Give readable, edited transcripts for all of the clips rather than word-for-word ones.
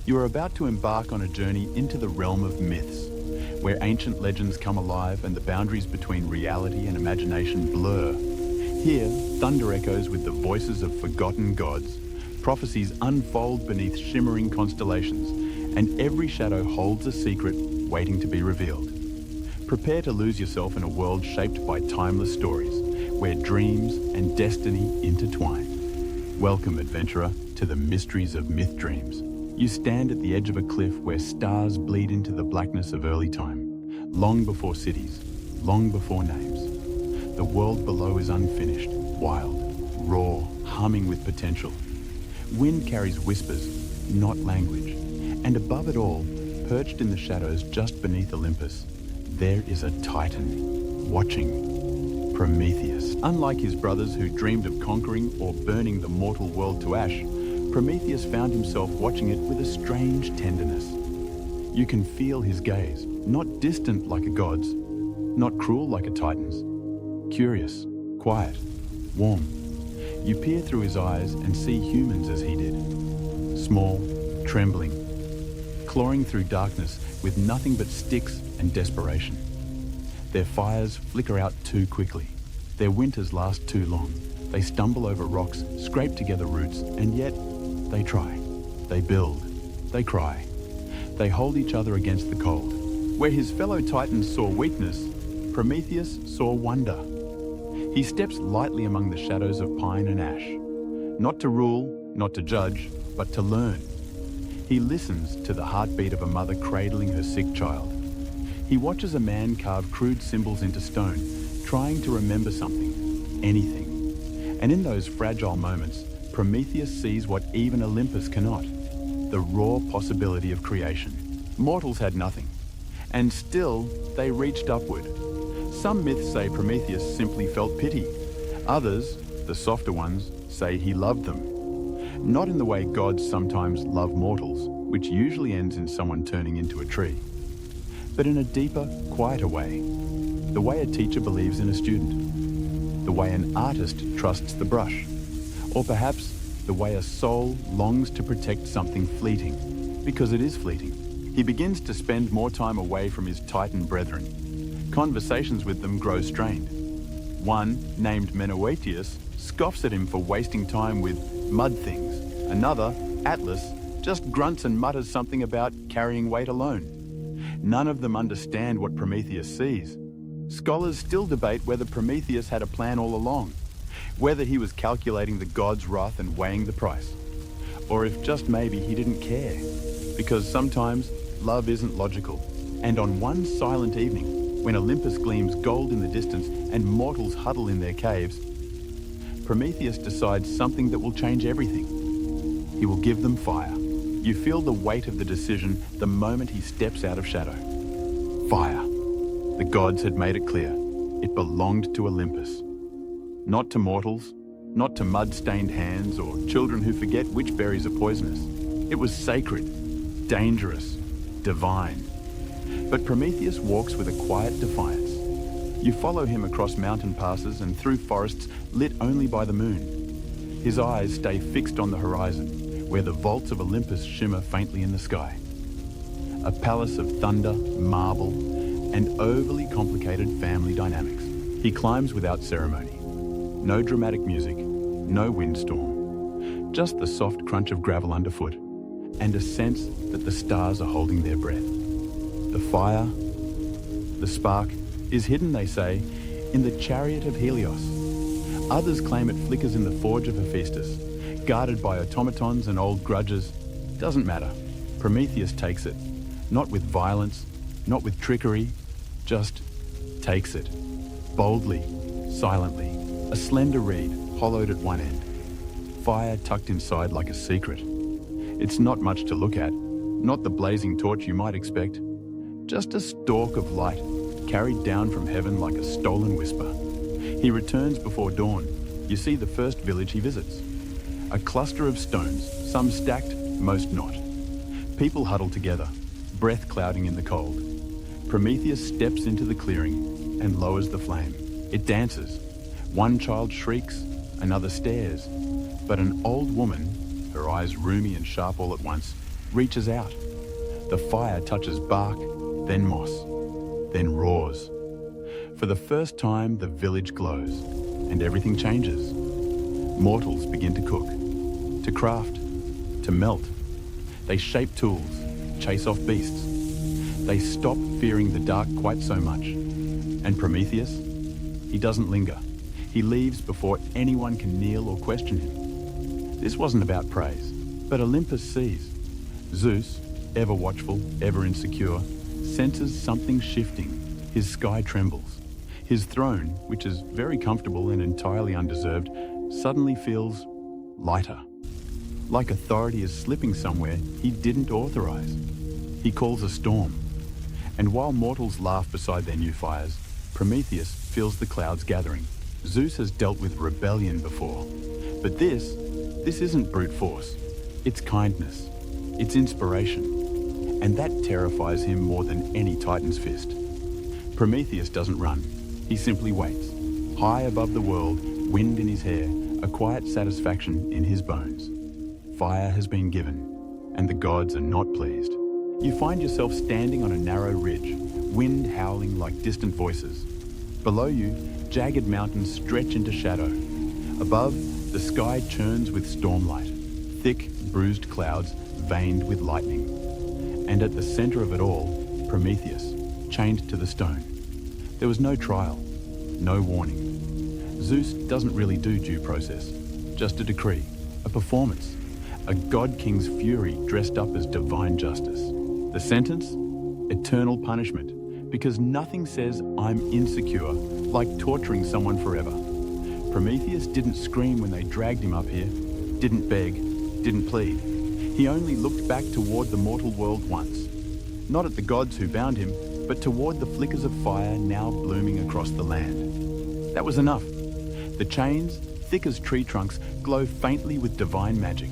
You are about to embark on a journey into the realm of myths, where ancient legends come alive and the boundaries between reality and imagination blur. Here, thunder echoes with the voices of forgotten gods, prophecies unfold beneath shimmering constellations, and every shadow holds a secret waiting to be revealed. Prepare to lose yourself in a world shaped by timeless stories, where dreams and destiny intertwine. Welcome, adventurer, to the mysteries of myth dreams. You stand at the edge of a cliff where stars bleed into the blackness of early time, long before cities, long before names. The world below is unfinished, wild, raw, humming with potential. Wind carries whispers, not language. And above it all, perched in the shadows just beneath Olympus, there is a titan, watching. Prometheus. Unlike his brothers who dreamed of conquering or burning the mortal world to ash, Prometheus found himself watching it with a strange tenderness. You can feel his gaze, not distant like a god's, not cruel like a titan's. Curious, quiet, warm. You peer through his eyes and see humans as he did. Small, trembling, clawing through darkness with nothing but sticks and desperation. Their fires flicker out too quickly. Their winters last too long. They stumble over rocks, scrape together roots, and yet they try. They build. They cry. They hold each other against the cold. Where his fellow titans saw weakness, Prometheus saw wonder. He steps lightly among the shadows of pine and ash, not to rule, not to judge, but to learn. He listens to the heartbeat of a mother cradling her sick child. He watches a man carve crude symbols into stone, trying to remember something, anything. And in those fragile moments, Prometheus sees what even Olympus cannot, the raw possibility of creation. Mortals had nothing, and still they reached upward. Some myths say Prometheus simply felt pity. Others, the softer ones, say he loved them. Not in the way gods sometimes love mortals, which usually ends in someone turning into a tree, but in a deeper, quieter way. The way a teacher believes in a student. The way an artist trusts the brush. Or perhaps the way a soul longs to protect something fleeting, because it is fleeting. He begins to spend more time away from his Titan brethren. Conversations with them grow strained. One, named Prometheus, scoffs at him for wasting time with mud things. Another, Atlas, just grunts and mutters something about carrying weight alone. None of them understand what Prometheus sees. Scholars still debate whether Prometheus had a plan all along, whether he was calculating the gods' wrath and weighing the price, or if just maybe he didn't care, because sometimes love isn't logical. And on one silent evening, when Olympus gleams gold in the distance and mortals huddle in their caves, Prometheus decides something that will change everything. He will give them fire. You feel the weight of the decision the moment he steps out of shadow. Fire. The gods had made it clear. It belonged to Olympus. Not to mortals, not to mud-stained hands or children who forget which berries are poisonous. It was sacred, dangerous, divine. But Prometheus walks with a quiet defiance. You follow him across mountain passes and through forests lit only by the moon. His eyes stay fixed on the horizon, where the vaults of Olympus shimmer faintly in the sky. A palace of thunder, marble, and overly complicated family dynamics. He climbs without ceremony. No dramatic music, no windstorm. Just the soft crunch of gravel underfoot, and a sense that the stars are holding their breath. The fire, the spark, is hidden, they say, in the chariot of Helios. Others claim it flickers in the forge of Hephaestus, guarded by automatons and old grudges. Doesn't matter. Prometheus takes it. Not with violence, not with trickery, just takes it. Boldly, silently. A slender reed, hollowed at one end. Fire tucked inside like a secret. It's not much to look at. Not the blazing torch you might expect. Just a stalk of light, carried down from heaven like a stolen whisper. He returns before dawn. You see the first village he visits. A cluster of stones, some stacked, most not. People huddle together, breath clouding in the cold. Prometheus steps into the clearing and lowers the flame. It dances. One child shrieks, another stares. But an old woman, her eyes rheumy and sharp all at once, reaches out. The fire touches bark, then moss, then roars. For the first time, the village glows, and everything changes. Mortals begin to cook, to craft, to melt. They shape tools, chase off beasts. They stop fearing the dark quite so much. And Prometheus? He doesn't linger. He leaves before anyone can kneel or question him. This wasn't about praise, but Olympus sees. Zeus, ever watchful, ever insecure, senses something shifting. His sky trembles. His throne, which is very comfortable and entirely undeserved, suddenly feels lighter. Like authority is slipping somewhere he didn't authorize. He calls a storm. And while mortals laugh beside their new fires, Prometheus feels the clouds gathering. Zeus has dealt with rebellion before. But this isn't brute force. It's kindness. It's inspiration. And that terrifies him more than any Titan's fist. Prometheus doesn't run. He simply waits. High above the world, wind in his hair, a quiet satisfaction in his bones. Fire has been given, and the gods are not pleased. You find yourself standing on a narrow ridge, wind howling like distant voices. Below you, jagged mountains stretch into shadow. Above, the sky churns with stormlight, thick, bruised clouds veined with lightning. And at the center of it all, Prometheus, chained to the stone. There was no trial, no warning. Zeus doesn't really do due process, just a decree, a performance, a god-king's fury dressed up as divine justice. The sentence? Eternal punishment, because nothing says I'm insecure like torturing someone forever. Prometheus didn't scream when they dragged him up here, didn't beg, didn't plead. He only looked back toward the mortal world once, not at the gods who bound him, but toward the flickers of fire now blooming across the land. That was enough. The chains, thick as tree trunks, glow faintly with divine magic,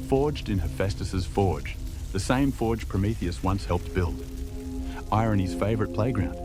forged in Hephaestus's forge, the same forge Prometheus once helped build. Irony's favorite playground.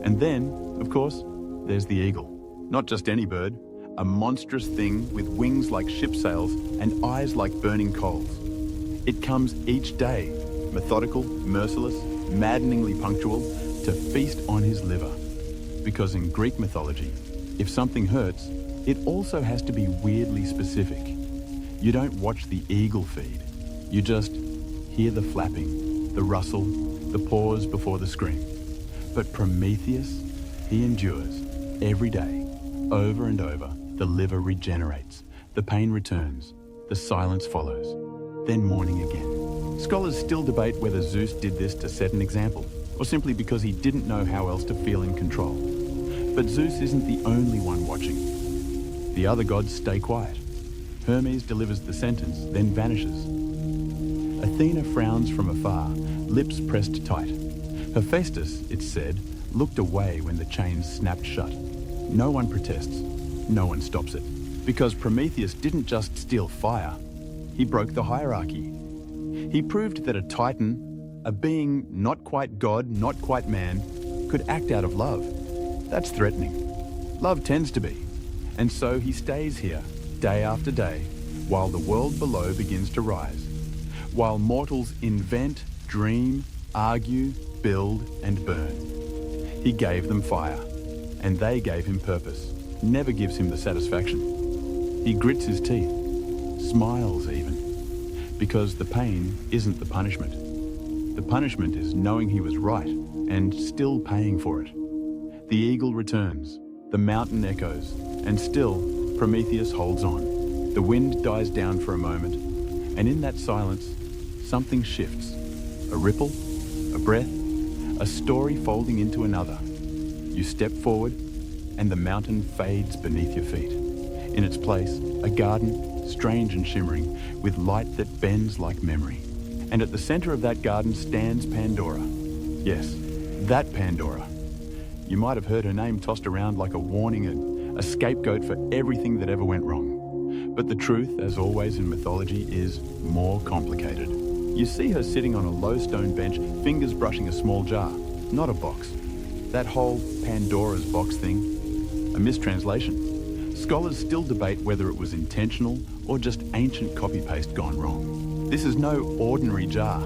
And then, of course, there's the eagle. Not just any bird, a monstrous thing with wings like ship sails and eyes like burning coals. It comes each day, methodical, merciless, maddeningly punctual, to feast on his liver. Because in Greek mythology, if something hurts, it also has to be weirdly specific. You don't watch the eagle feed. You just hear the flapping, the rustle, the pause before the scream. But Prometheus, he endures. Every day, over and over, the liver regenerates. The pain returns. The silence follows. Then morning again. Scholars still debate whether Zeus did this to set an example, or simply because he didn't know how else to feel in control. But Zeus isn't the only one watching. The other gods stay quiet. Hermes delivers the sentence, then vanishes. Athena frowns from afar, lips pressed tight. Hephaestus, it's said, looked away when the chains snapped shut. No one protests. No one stops it. Because Prometheus didn't just steal fire. He broke the hierarchy. He proved that a Titan, a being not quite God, not quite man, could act out of love. That's threatening. Love tends to be. And so he stays here, day after day, while the world below begins to rise. While mortals invent, dream, argue, build, and burn. He gave them fire, and they gave him purpose. Never gives him the satisfaction. He grits his teeth, smiles even, because the pain isn't the punishment. The punishment is knowing he was right and still paying for it. The eagle returns, the mountain echoes, and still Prometheus holds on. The wind dies down for a moment, and in that silence, something shifts. A ripple, a breath, a story folding into another. You step forward, and the mountain fades beneath your feet. In its place, a garden, strange and shimmering, with light that bends like memory. And at the center of that garden stands Pandora. Yes, that Pandora. You might have heard her name tossed around like a warning and a scapegoat for everything that ever went wrong. But the truth, as always in mythology, is more complicated. You see her sitting on a low stone bench, fingers brushing a small jar, not a box. That whole Pandora's box thing, a mistranslation. Scholars still debate whether it was intentional or just ancient copy-paste gone wrong. This is no ordinary jar.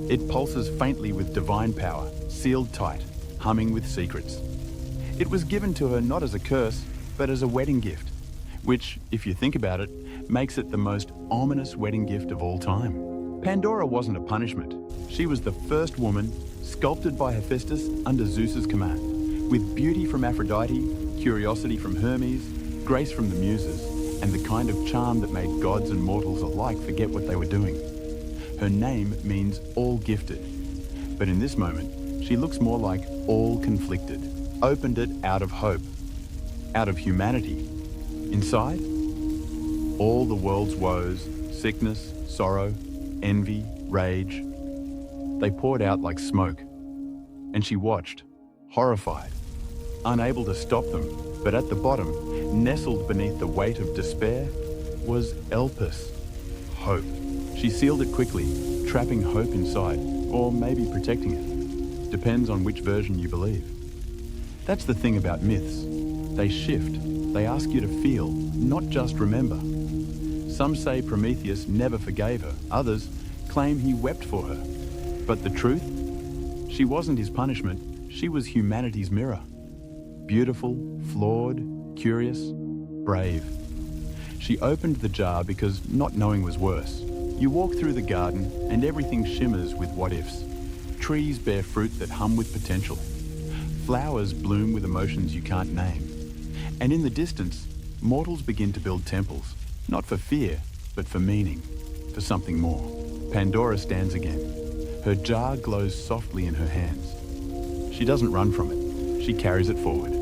It pulses faintly with divine power, sealed tight, humming with secrets. It was given to her not as a curse, but as a wedding gift, which, if you think about it, makes it the most ominous wedding gift of all time. Pandora wasn't a punishment. She was the first woman, sculpted by Hephaestus under Zeus's command, with beauty from Aphrodite, curiosity from Hermes, grace from the Muses, and the kind of charm that made gods and mortals alike forget what they were doing. Her name means all gifted, but in this moment, she looks more like all conflicted. Opened it out of hope, out of humanity. Inside, all the world's woes, sickness, sorrow, envy, rage, they poured out like smoke. And she watched, horrified, unable to stop them, but at the bottom, nestled beneath the weight of despair, was Olympus, hope. She sealed it quickly, trapping hope inside, or maybe protecting it. Depends on which version you believe. That's the thing about myths. They shift. They ask you to feel, not just remember. Some say Prometheus never forgave her. Others claim he wept for her. But the truth? She wasn't his punishment. She was humanity's mirror. Beautiful, flawed, curious, brave. She opened the jar because not knowing was worse. You walk through the garden and everything shimmers with what-ifs. Trees bear fruit that hum with potential. Flowers bloom with emotions you can't name. And in the distance, mortals begin to build temples, not for fear, but for meaning, for something more. Pandora stands again. Her jar glows softly in her hands. She doesn't run from it. She carries it forward.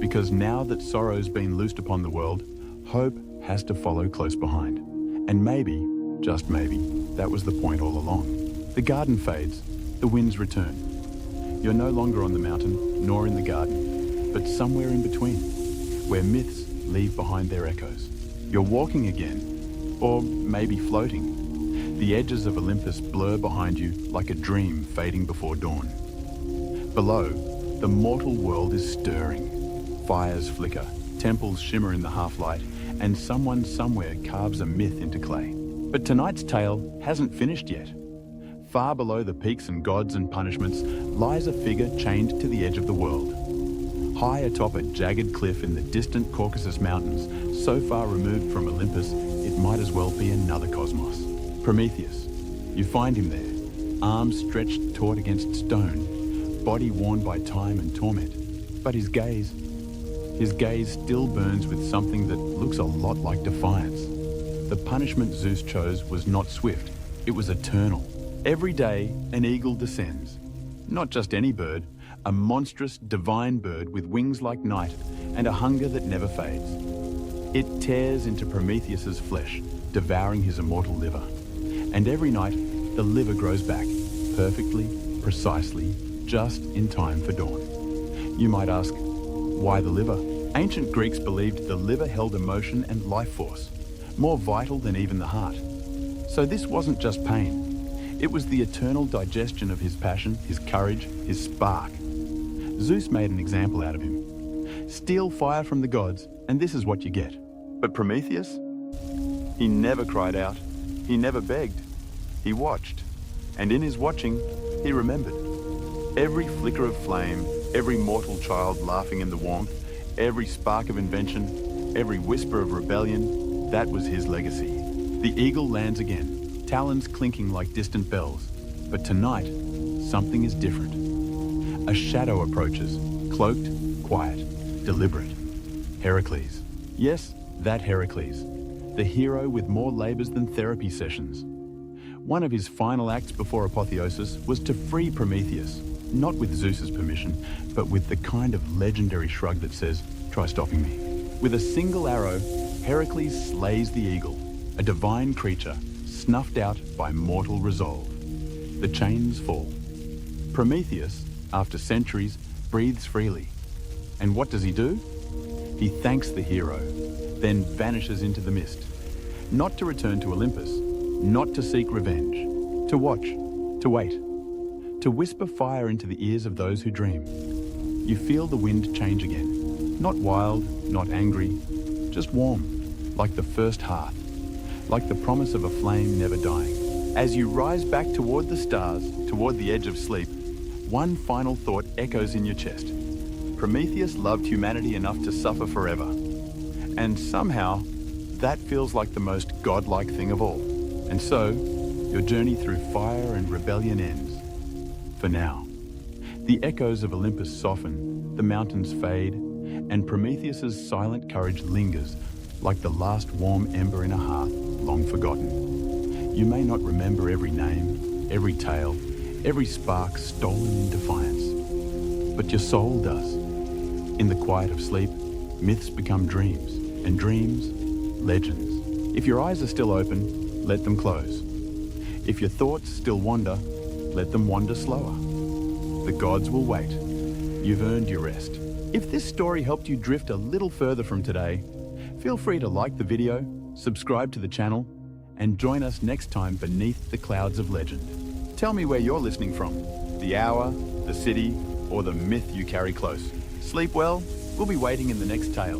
Because now that sorrow's been loosed upon the world, hope has to follow close behind. And maybe, just maybe, that was the point all along. The garden fades. The winds return. You're no longer on the mountain, nor in the garden, but somewhere in between, where myths leave behind their echoes. You're walking again, or maybe floating. The edges of Olympus blur behind you like a dream fading before dawn. Below, the mortal world is stirring. Fires flicker, temples shimmer in the half-light, and someone somewhere carves a myth into clay. But tonight's tale hasn't finished yet. Far below the peaks and gods and punishments lies a figure chained to the edge of the world. High atop a jagged cliff in the distant Caucasus Mountains, so far removed from Olympus, it might as well be another cosmos. Prometheus. You find him there, arms stretched taut against stone, body worn by time and torment. But his gaze still burns with something that looks a lot like defiance. The punishment Zeus chose was not swift, it was eternal. Every day, an eagle descends. Not just any bird, a monstrous, divine bird with wings like night and a hunger that never fades. It tears into Prometheus's flesh, devouring his immortal liver. And every night, the liver grows back, perfectly, precisely, just in time for dawn. You might ask, why the liver? Ancient Greeks believed the liver held emotion and life force, more vital than even the heart. So this wasn't just pain. It was the eternal digestion of his passion, his courage, his spark. Zeus made an example out of him. Steal fire from the gods, and this is what you get. But Prometheus? He never cried out. He never begged. He watched. And in his watching, he remembered. Every flicker of flame, every mortal child laughing in the warmth, every spark of invention, every whisper of rebellion, that was his legacy. The eagle lands again. Talons clinking like distant bells. But tonight, something is different. A shadow approaches, cloaked, quiet, deliberate. Heracles. Yes, that Heracles. The hero with more labors than therapy sessions. One of his final acts before apotheosis was to free Prometheus, not with Zeus's permission, but with the kind of legendary shrug that says, try stopping me. With a single arrow, Heracles slays the eagle, a divine creature, snuffed out by mortal resolve. The chains fall. Prometheus, after centuries, breathes freely. And what does he do? He thanks the hero, then vanishes into the mist. Not to return to Olympus, not to seek revenge, to watch, to wait, to whisper fire into the ears of those who dream. You feel the wind change again. Not wild, not angry, just warm, like the first hearth. Like the promise of a flame never dying. As you rise back toward the stars, toward the edge of sleep, one final thought echoes in your chest. Prometheus loved humanity enough to suffer forever. And somehow, that feels like the most godlike thing of all. And so, your journey through fire and rebellion ends. For now. The echoes of Olympus soften, the mountains fade, and Prometheus's silent courage lingers like the last warm ember in a hearth long forgotten. You may not remember every name, every tale, every spark stolen in defiance, but your soul does. In the quiet of sleep, myths become dreams, and dreams, legends. If your eyes are still open, let them close. If your thoughts still wander, let them wander slower. The gods will wait. You've earned your rest. If this story helped you drift a little further from today, feel free to like the video, subscribe to the channel, and join us next time beneath the clouds of legend. Tell me where you're listening from, the hour, the city, or the myth you carry close. Sleep well, we'll be waiting in the next tale.